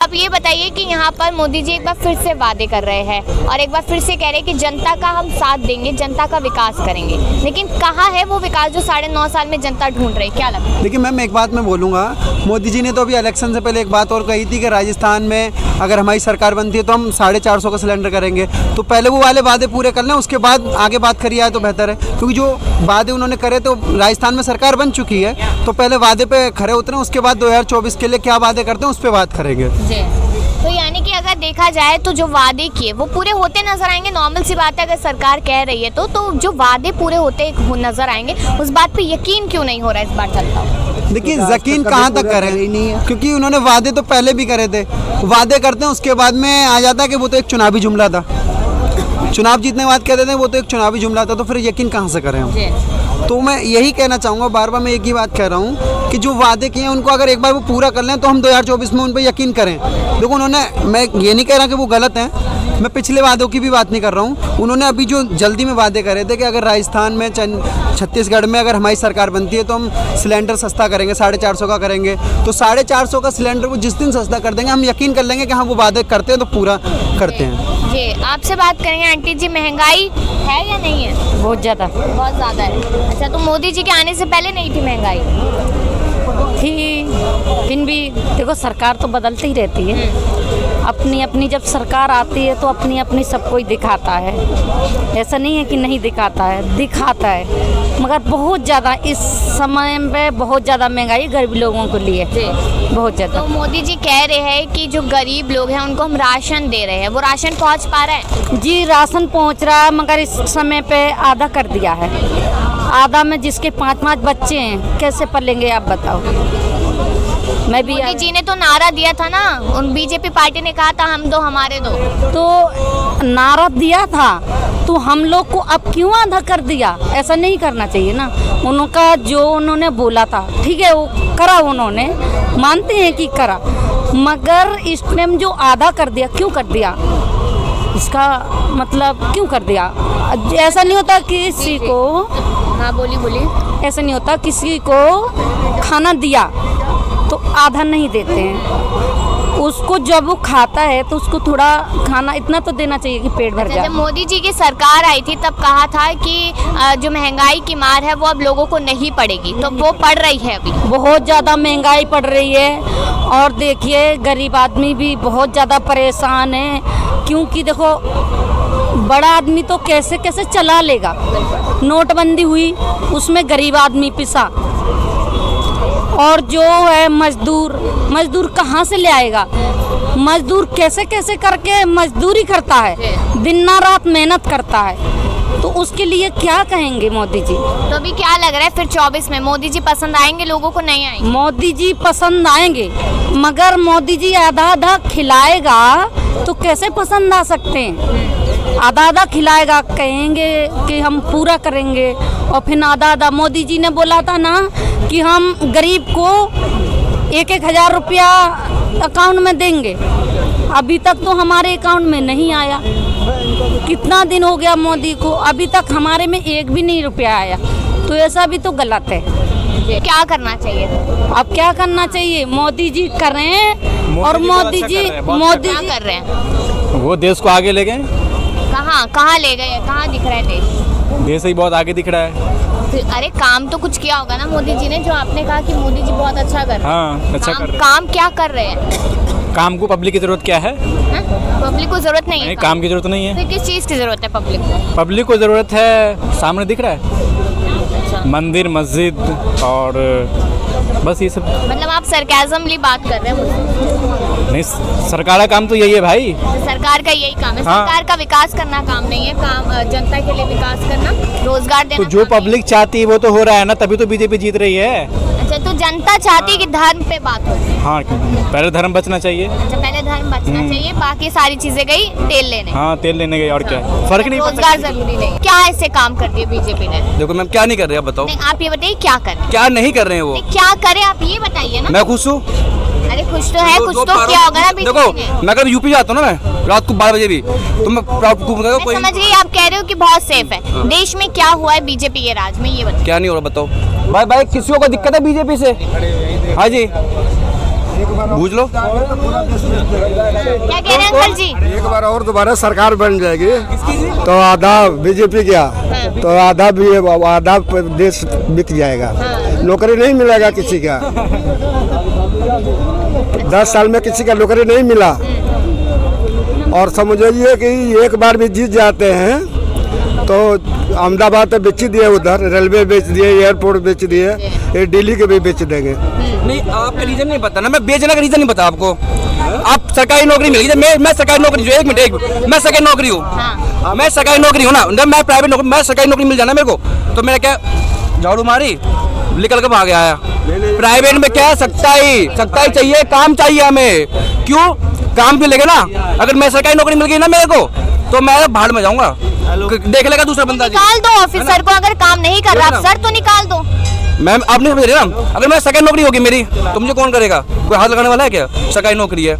आप ये बताइए कि यहाँ पर मोदी जी एक बार फिर से वादे कर रहे हैं और एक बार फिर से कह रहे हैं कि जनता का हम साथ देंगे, जनता का विकास करेंगे, लेकिन कहाँ है वो विकास जो 9.5 साल में जनता ढूंढ रही है? क्या लगता है? देखिए मैम, एक बात मैं बोलूँगा, मोदी जी ने तो अभी इलेक्शन से पहले एक बात और कही थी कि राजस्थान में अगर हमारी सरकार बनती है तो हम 450 का सिलेंडर करेंगे। तो पहले वो वाले वादे पूरे कर लें, उसके बाद आगे बात करी आए तो बेहतर है, क्योंकि जो वादे उन्होंने करे तो राजस्थान में सरकार बन चुकी है, तो पहले वादे पे खरे उतरें, उसके बाद 2024 के लिए क्या वादे करते हैं उस पर बात करेंगे। जी, तो यानी कि अगर देखा जाए तो जो वादे किए वो पूरे होते नजर आएंगे। नॉर्मल सी बात है, अगर सरकार कह रही है तो जो वादे पूरे होते नजर आएंगे, उस बात पे यकीन क्यों नहीं हो रहा है इस बार जनता को? देखिए यकीन कहाँ तक करें, क्योंकि उन्होंने वादे तो पहले भी करे थे। वादे करते हैं, उसके बाद में आ जाता है कि वो तो एक चुनावी जुमला था, चुनाव जीतने के बाद कहते थे वो तो एक चुनावी जुमला था, तो फिर यकीन कहाँ से करें हम? तो मैं यही कहना चाहूँगा, बार बार मैं एक ही बात कह रहा हूँ कि जो वादे किए हैं उनको अगर एक बार वो पूरा कर लें तो हम 2024 में उन पर यकीन करें। देखो उन्होंने, मैं ये नहीं कह रहा कि वो गलत हैं, मैं पिछले वादों की भी बात नहीं कर रहा हूँ। उन्होंने अभी जो जल्दी में वादे करे थे कि अगर राजस्थान में, छत्तीसगढ़ में अगर हमारी सरकार बनती है तो हम सिलेंडर सस्ता करेंगे, 450 का करेंगे। तो 450 का सिलेंडर वो जिस दिन सस्ता कर देंगे, हम यकीन कर लेंगे कि हाँ वो वादे करते हैं तो पूरा करते हैं। जी, आपसे बात करेंगे। आंटी जी, महंगाई है या नहीं है? बहुत ज़्यादा है। अच्छा, तो मोदी जी के आने से पहले नहीं थी महंगाई? थी, फिर भी देखो सरकार तो बदलती ही रहती है। अपनी अपनी जब सरकार आती है तो अपनी अपनी सब कोई दिखाता है, ऐसा नहीं है कि नहीं दिखाता है, दिखाता है, मगर बहुत ज़्यादा इस समय पे बहुत ज़्यादा महंगाई गरीब लोगों के लिए, बहुत ज़्यादा। तो मोदी जी कह रहे हैं कि जो गरीब लोग हैं उनको हम राशन दे रहे हैं, वो राशन पहुंच पा रहा है? जी, राशन पहुंच रहा है, मगर इस समय पे आधा कर दिया है। आधा में जिसके 5-5 बच्चे हैं कैसे पलेंगे आप बताओ? मैं भी, मोदी जी ने तो नारा दिया था ना, उन बीजेपी पार्टी ने कहा था हम दो हमारे दो, तो नारा दिया था तो हम लोग को अब क्यों आधा कर दिया? ऐसा नहीं करना चाहिए ना। उनका जो उन्होंने बोला था ठीक है, वो करा, उन्होंने मानते हैं कि करा, मगर इस टाइम जो आधा कर दिया, क्यों कर दिया? इसका मतलब क्यों कर दिया? ऐसा नहीं होता किसी को, हाँ बोलिए, ऐसा नहीं होता किसी को खाना दिया तो आधा नहीं देते हैं, उसको जब वो खाता है तो उसको थोड़ा खाना इतना तो देना चाहिए कि पेट भर जाए। जब मोदी जी की सरकार आई थी तब कहा था कि जो महंगाई की मार है वो अब लोगों को नहीं पड़ेगी, तो वो पड़ रही है अभी? बहुत ज़्यादा महंगाई पड़ रही है, और देखिए गरीब आदमी भी बहुत ज़्यादा परेशान है, क्योंकि देखो बड़ा आदमी तो कैसे कैसे चला लेगा। नोटबंदी हुई, उसमें गरीब आदमी पिसा, और जो है मजदूर कहाँ से ले आएगा? मजदूर कैसे कैसे करके मजदूरी करता है, दिन ना रात मेहनत करता है, तो उसके लिए क्या कहेंगे मोदी जी? तो अभी क्या लग रहा है फिर 24 में मोदी जी पसंद आएंगे लोगों को, नहीं आएंगे? मोदी जी पसंद आएंगे, मगर मोदी जी आधा आधा खिलाएगा तो कैसे पसंद आ सकते हैं? आधा आधा खिलाएगा, कहेंगे कि हम पूरा करेंगे, और फिर आधा आधा। मोदी जी ने बोला था ना कि हम गरीब को 1-1 हज़ार रुपया अकाउंट में देंगे, अभी तक तो हमारे अकाउंट में नहीं आया। कितना दिन हो गया मोदी को, अभी तक हमारे में एक भी नहीं रुपया आया, तो ऐसा भी तो गलत है। क्या करना चाहिए? अब क्या करना चाहिए? मोदी जी करें, और मोदी जी कर रहे हैं, वो देश को आगे ले गए। कहाँ ले गए? कहाँ दिख रहा है देश ही बहुत आगे दिख रहा है। अरे काम तो कुछ किया होगा ना मोदी जी ने, जो आपने कहा कि मोदी जी बहुत अच्छा कर रहे हैं। हाँ, अच्छा कर रहे हैं। काम क्या कर रहे हैं? काम को पब्लिक की जरूरत क्या है? पब्लिक को जरूरत नहीं है, काम की जरूरत नहीं है। तो किस चीज़ की जरूरत है पब्लिक को? पब्लिक को जरूरत है, सामने दिख रहा है, मंदिर मस्जिद और बस ये सब। मतलब आप सरकाज़मली बात कर रहे हैं? नहीं, सरकार का काम तो यही है भाई। सरकार का यही काम है? हाँ। सरकार का विकास करना काम नहीं है, काम जनता के लिए विकास करना, रोजगार देना। तो जो पब्लिक चाहती है वो तो हो रहा है ना, तभी तो बीजेपी जीत रही है। अच्छा, तो जनता चाहती है कि धर्म पे बात हो? हाँ, पहले धर्म बचना चाहिए। अच्छा, पहले धर्म बचना चाहिए, बाकी सारी चीजें गई तेल लेने। हाँ, तेल लेने गई, और क्या फर्क नहीं पड़ता। रोजगार जरूरी नहीं। क्या ऐसे काम कर दिए बीजेपी ने? देखो मैम, क्या नहीं कर रहे आप बताओ? नहीं, आप ये बताइए क्या कर रहे हैं? क्या नहीं कर रहे हैं वो? क्या करे आप ये बताइए ना। मैं खुश हूँ। अरे खुश तो है, कुछ तो क्या होगा ना बीजेपी देखो, ने। मैं कभी यूपी जाता हूँ ना, मैं रात को 12 बजे भी, तो मैं कोई समझ गई, आप कह रहे हो कि बहुत सेफ है। देश में क्या हुआ है बीजेपी के राज में, ये बताओ। क्या नहीं हो रहा बताओ? भाई किसी को दिक्कत है बीजेपी से? हाँ जी, बूझ लो। क्या कह रहे हैं अंकल जी? एक बार और दोबारा सरकार बन जाएगी तो आधा बीजेपी गया तो आधा भी आधा देश बिक जाएगा। नौकरी नहीं मिलेगा किसी का, 10 साल में किसी का नौकरी नहीं मिला। और समझिए कि एक बार भी जीत जाते हैं तो अहमदाबाद तो बेच ही दिए, उधर रेलवे बेच दिए, एयरपोर्ट बेच दिए, ये दिल्ली के भी बेच देंगे। नहीं, आपका रीजन नहीं पता ना, मैं बेचने का रीजन नहीं पता आपको। आप सरकारी नौकरी मिल गई, मैं सरकारी नौकरी जो एक मिनट मैं सरकारी नौकरी हूँ, मैं सरकारी नौकरी हूँ ना, जब मैं प्राइवेट नौकरी, मैं सरकारी नौकरी मिल जाना मेरे को तो मेरा क्या झाड़ू मारी निकल के भाग आया। प्राइवेट में क्या सच्चाई चाहिए, काम चाहिए हमें। क्यों? काम भी लेगा ना। अगर मैं सरकारी नौकरी मिल गई ना मेरे को तो मैं भाड़ में जाऊंगा, देख लेगा दूसरा बंदा। निकाल दो ऑफिसर को, अगर काम नहीं कर रहा अफसर तो निकाल दो। मैम आप नहीं समझ रहे ना, अगर मैं सरकारी नौकरी होगी मेरी तो मुझे कौन करेगा? कोई हाथ लगाने वाला है क्या? सरकारी नौकरी है।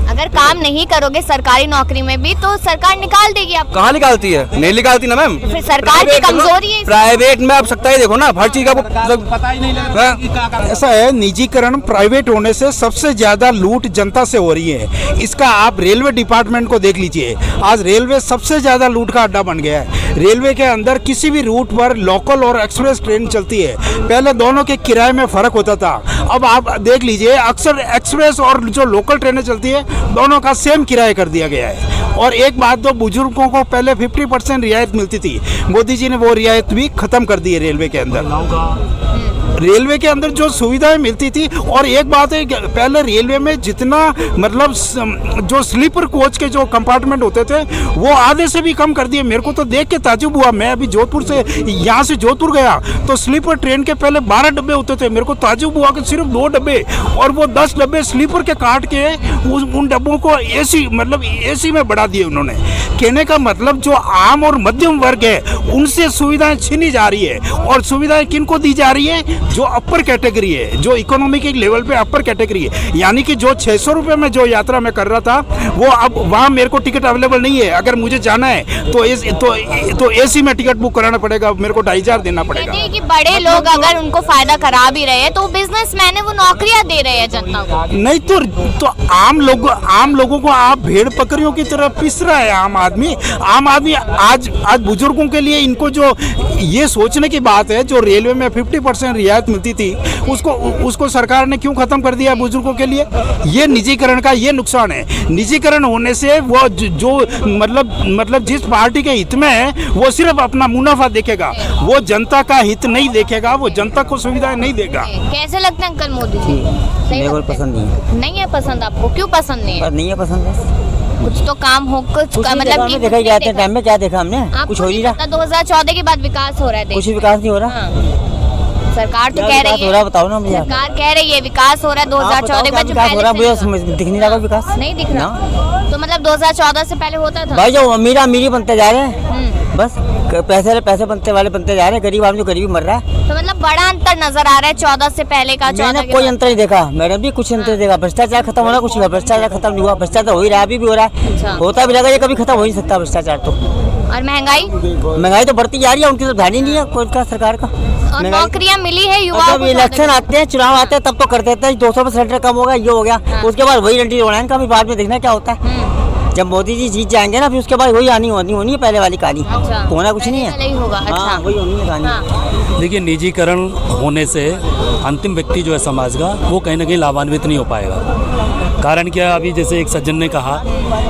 अगर काम नहीं करोगे सरकारी नौकरी में भी तो सरकार निकाल देगी आपको। कहाँ निकालती है? नहीं निकालती ना मैम। फिर सरकार की कमजोरी है। प्राइवेट में आप सकता ही देखो ना, हर चीज का पता ही नहीं लगता। ऐसा है, निजीकरण प्राइवेट होने से सबसे ज्यादा लूट जनता से हो रही है। इसका आप रेलवे डिपार्टमेंट को देख लीजिए, आज रेलवे सबसे ज्यादा लूट का अड्डा बन गया है। रेलवे के अंदर किसी भी रूट पर लोकल और एक्सप्रेस ट्रेन चलती है, पहले दोनों के किराए में फर्क होता था, अब आप देख लीजिए अक्सर एक्सप्रेस और जो लोकल ट्रेनें चलती है दोनों का सेम किराया कर दिया गया है। और एक बात, तो बुजुर्गों को पहले 50% रियायत मिलती थी, मोदी जी ने वो रियायत भी खत्म कर दी है रेलवे के अंदर। रेलवे के अंदर जो सुविधाएं मिलती थी, और एक बात है पहले रेलवे में जितना मतलब जो स्लीपर कोच के जो कंपार्टमेंट होते थे वो आधे से भी कम कर दिए। मेरे को तो देख के ताजुब हुआ, मैं अभी जोधपुर से यहाँ से जोधपुर गया तो स्लीपर ट्रेन के पहले 12 डब्बे होते थे, मेरे को ताजुब हुआ कि सिर्फ 2 डब्बे, और वो 10 डब्बे स्लीपर के काट के उन डब्बों को एसी मतलब एसी में बढ़ा दिए उन्होंने। कहने का मतलब जो आम और मध्यम वर्ग है उनसे सुविधाएं छीनी जा रही है, और सुविधाएं किनको दी जा रही है? जो अपर कैटेगरी है, जो इकोनॉमी के लेवल पे अपर कैटेगरी है। यानी कि जो 600 रुपये में जो यात्रा मैं कर रहा था वो अब वहाँ मेरे को टिकट अवेलेबल नहीं है। अगर मुझे जाना है तो एसी में टिकट बुक कराना पड़ेगा, मेरे को 2500 देना पड़ेगा। कहते हैं कि बड़े लोग अगर उनको फायदा करा भी रहे हैं तो बिजनेसमैन है, वो नौकरियां दे रहे हैं जनता को। नहीं तो आम लोगों को आप भेड़ बकरियों की तरह पिस रहा है आम आदमी। आज बुजुर्गों के लिए इनको जो ये सोचने की बात है, जो रेलवे में 50% रियायत मिलती थी उसको सरकार ने क्यों खत्म कर दिया बुजुर्गों के लिए? ये निजीकरण का ये नुकसान है। निजीकरण होने से वो जो मतलब जिस पार्टी के हित में है वो सिर्फ अपना मुनाफा देखेगा, वो जनता का हित नहीं देखेगा, वो जनता को सुविधाएं नहीं देगा। कैसे लगता है अंकल मोदी जी? मेरे को पसंद नहीं है। नहीं है पसंद आपको? क्यों पसंद नहीं है? नहीं है पसंद है। कुछ तो काम हो, कुछ मतलब कि देखा जाते टाइम में क्या देखा हमने? कुछ हो नहीं रहा। 2014 के बाद विकास हो रहा है, कुछ विकास नहीं हो रहा। सरकार तो कह रही है, बताओ ना मुझे। सरकार कह रही है विकास हो रहा है 2014 के बाद। विकास हो रहा है, दिख नहीं रहा विकास। नहीं दिख रहा। तो मतलब 2014 से पहले होता था भाई, जो अमीर बनते जा रहे हैं, बस पैसे बनते जा रहे हैं, गरीब आदमी गरीबी मर रहा है। तो मतलब बड़ा अंतर नजर आ रहा है 14 से पहले का। 14 मैंने कोई अंतर नहीं देखा, मैडम भी कुछ अंतर देखा। भ्रष्टाचार खत्म हो रहा, कुछ भ्रष्टाचार खत्म नहीं हुआ। भ्रष्टाचार हो ही रहा है, अभी भी हो रहा है, होता भी लगा, ये कभी खत्म हो ही नहीं सकता भ्रष्टाचार। तो और महंगाई तो बढ़ती जा रही है, उनकी तो ध्यान ही नहीं है कोई का सरकार का। और नौकरियां मिली है युवाओं को। इलेक्शन आते हैं, चुनाव आते हैं, तब तो कर देते हैं 200 सिलेंडर कम होगा, ये हो गया, उसके बाद वही रंटी उड़ाएंगे। कभी बाद में देखना क्या होता है। जब मोदी जी जीत जाएंगे ना, फिर उसके बाद वही आनी होनी है पहले वाली कहानी। होना कुछ नहीं है, हाँ, वही होनी है कहानी। देखिए, निजीकरण होने से अंतिम व्यक्ति जो है समाज का, वो कहीं ना कहीं लाभान्वित नहीं हो पाएगा। कारण क्या, अभी जैसे एक सज्जन ने कहा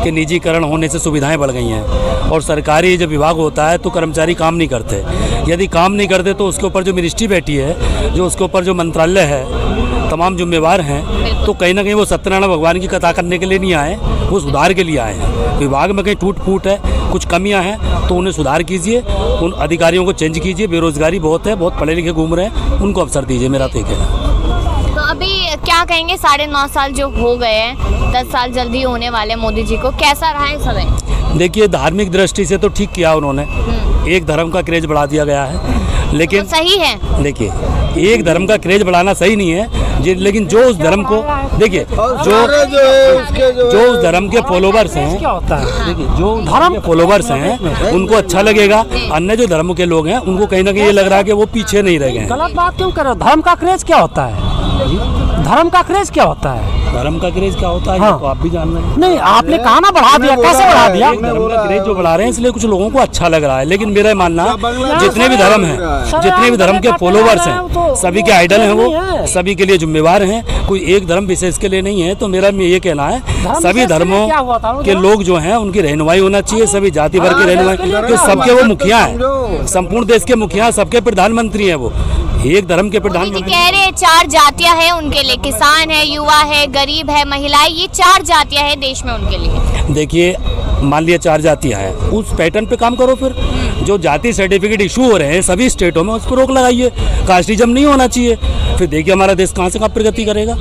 कि निजीकरण होने से सुविधाएं बढ़ गई हैं, और सरकारी जब विभाग होता है तो कर्मचारी काम नहीं करते। यदि काम नहीं करते तो उसके ऊपर जो मिनिस्ट्री बैठी है, जो उसके ऊपर जो मंत्रालय है, तमाम जिम्मेवार हैं, तो कहीं ना कहीं वो सत्यनारायण भगवान की कथा करने के लिए नहीं आए, वो सुधार के लिए आए हैं। विभाग में कहीं टूट फूट है, कुछ कमियां हैं, तो उन्हें सुधार कीजिए, उन अधिकारियों को चेंज कीजिए। बेरोजगारी बहुत है, बहुत पढ़े लिखे घूम रहे हैं, उनको अवसर दीजिए, मेरा तो है। तो अभी क्या कहेंगे, 9.5 साल जो हो गए हैं, 10 साल जल्दी होने वाले मोदी जी को, कैसा रहा है समय? देखिए, धार्मिक दृष्टि से तो ठीक किया उन्होंने, एक धर्म का क्रेज बढ़ा दिया गया है, लेकिन तो सही है। देखिए, एक धर्म का क्रेज बढ़ाना सही नहीं है, लेकिन जो उस धर्म को देखिए, जो उस धर्म के फॉलोवर्स हैं, देखिए जो धर्म के फॉलोवर्स हैं उनको अच्छा लगेगा। अन्य जो धर्म के लोग हैं उनको कहीं ना कहीं ये लग रहा है कि वो पीछे नहीं रह गए। गलत बात क्यों कर रहे हो? धर्म का क्रेज क्या होता है? धर्म का क्रेज क्या होता है? धर्म का क्रेज क्या होता है हाँ। ये तो आप भी जान रहे हैं। नहीं, आपने कहा ना बढ़ा दिया, कैसे बढ़ा दिया? धर्म का क्रेज जो बढ़ा रहे हैं इसलिए कुछ लोगों को अच्छा लग रहा है, लेकिन मेरा मानना जितने भी धर्म हैं, जितने भी धर्म के फॉलोवर्स हैं, सभी के आइडल हैं, वो सभी के लिए जिम्मेवार हैं, कोई एक धर्म विशेष के लिए नहीं है। तो मेरा ये कहना है सभी धर्मों के लोग जो हैं उनकी रहनुमाई होना चाहिए, सभी जाति वर्ग की रहनुमाई, क्योंकि सबके वो मुखिया हैं, संपूर्ण देश के मुखिया, सबके प्रधानमंत्री हैं, वो एक धर्म के मोदी जी प्रधानमंत्री। कह रहे हैं 4 जातियां हैं उनके लिए, किसान है, युवा है, गरीब है, महिलाएं, ये 4 जातियां हैं देश में उनके लिए। देखिए, मान लिया 4 जातियां हैं, उस पैटर्न पे काम करो। फिर जो जाति सर्टिफिकेट इशू हो रहे हैं सभी स्टेटों में, उस पर रोक लगाइए। कास्टिज्म नहीं होना चाहिए। फिर देखिए हमारा देश कहाँ से कहाँ प्रगति करेगा।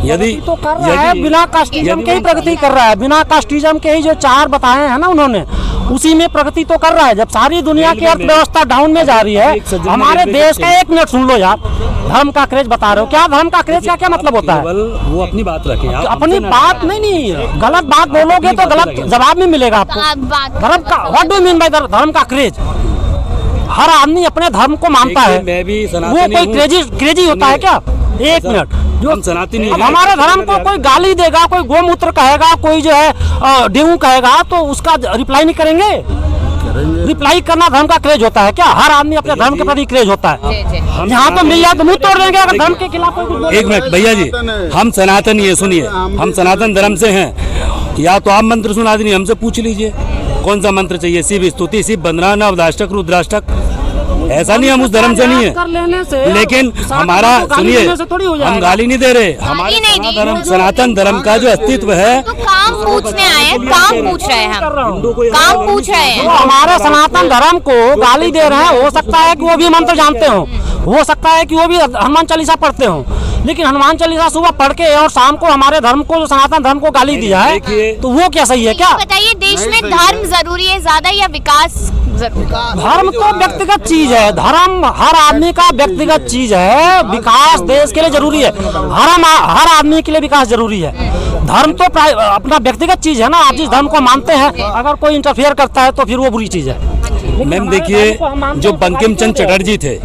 यदि तो कर रहा है बिना कास्टिज्म के ही प्रगति कर रहा है, बिना कास्टिज्म के ही जो 4 बताए हैं ना उन्होंने, उसी में प्रगति तो कर रहा है। जब सारी दुनिया की अर्थव्यवस्था डाउन में जा रही है, हमारे देश का, 1 मिनट सुन लो यार, धर्म का क्रेज बता रहे हो, क्या धर्म का क्रेज क्या मतलब होता है? वो अपनी बात रखें, अपनी बात नहीं, गलत बात बोलोगे तो गलत जवाब नहीं मिलेगा आपको। धर्म का what do you mean by धर्म का क्रेज? हर आदमी अपने धर्म को मानता है, मैं भी वो कोई क्रेजी होता है क्या? 1 मिनट, हम सनातनी अब हमारे धर्म को कोई गाली देगा, कोई गोमूत्र कहेगा, कोई जो है डेंगू कहेगा, तो उसका रिप्लाई नहीं करेंगे? रिप्लाई करना धर्म का क्रेज होता है क्या? हर आदमी अपने धर्म के प्रति क्रेज होता है। यहाँ तो मिल जाए तो मुंह तोड़ देंगे अगर धर्म के खिलाफ कोई कुछ बोले। एक मिनट भैया जी, हम सनातनी है, सुनिए, हम सनातन धर्म से हैं। या तो आप मंत्र सुना दीजिए, हमसे पूछ लीजिए कौन सा मंत्र चाहिए, शिव स्तुति, शिव वंदना, नवदाष्टक, रुद्राष्टक। ऐसा नहीं हम उस धर्म से नहीं कर लेने से है, लेकिन हमारा सुनिए, हम गाली नहीं दे रहे, हमारे नहीं दी। सनातन धर्म का जो अस्तित्व है, तो काम पूछने आए हैं, काम पूछ रहे हैं हम, काम पूछ रहे हैं। वो हमारे सनातन धर्म को गाली दे रहे हैं। हो सकता है कि वो भी मंत्र जानते हो सकता है कि वो भी हनुमान चालीसा पढ़ते हो, लेकिन हनुमान चालीसा सुबह पढ़ के और शाम को हमारे धर्म को, जो सनातन धर्म को गाली दिया है, तो वो क्या सही है क्या? बताइए, देश में धर्म जरूरी है ज्यादा या विकास जरूरी? धर्म तो व्यक्तिगत चीज है, धर्म हर आदमी का व्यक्तिगत चीज है। विकास देश के लिए जरूरी है, हर आदमी के लिए विकास जरूरी है। धर्म तो अपना व्यक्तिगत चीज है ना, आप जिस धर्म को मानते हैं, अगर कोई इंटरफेयर करता है तो फिर वो बुरी चीज है। मैम देखिए, जो बंकिम चंद्र चटर्जी थे,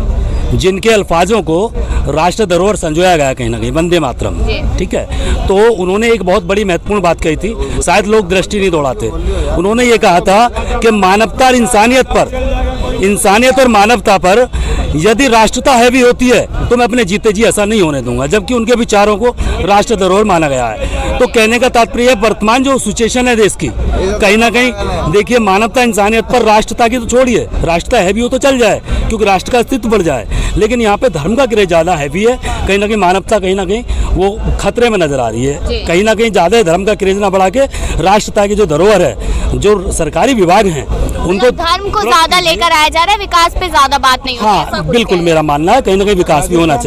जिनके अल्फाजों को राष्ट्र धरोहर संजोया गया कहीं ना कहीं, वंदे मातरम, ठीक है, तो उन्होंने एक बहुत बड़ी महत्वपूर्ण बात कही थी, शायद लोग दृष्टि नहीं दौड़ाते। उन्होंने ये कहा था कि मानवता और इंसानियत पर, इंसानियत और मानवता पर यदि राष्ट्रता हैवी होती है तो मैं अपने जीते जी ऐसा नहीं होने दूंगा, जबकि उनके विचारों को राष्ट्र धरोहर माना गया है। तो कहने का तात्पर्य वर्तमान जो सिचुएशन है देश की, कहीं ना कहीं देखिए, मानवता इंसानियत पर राष्ट्रता की तो छोड़िए, राष्ट्रता हैवी हो तो चल जाए क्योंकि राष्ट्र का अस्तित्व बढ़ जाए, लेकिन यहाँ पे धर्म का क्रेज ज़्यादा हैवी है। कहीं ना कहीं मानवता कहीं ना कहीं वो खतरे में नजर आ रही है। कहीं ना कहीं ज़्यादा धर्म का क्रेज ना बढ़ा के राष्ट्रता की जो धरोहर है, जो सरकारी विभाग हैं, उनको धर्म को ज्यादा लेकर आया जा रहा है, विकास पे ज्यादा बात नहीं होती है, ऐसा हाँ कुछ बिल्कुल है। मेरा मानना है, कहीं ना कहीं विकास भी होना चाहिए।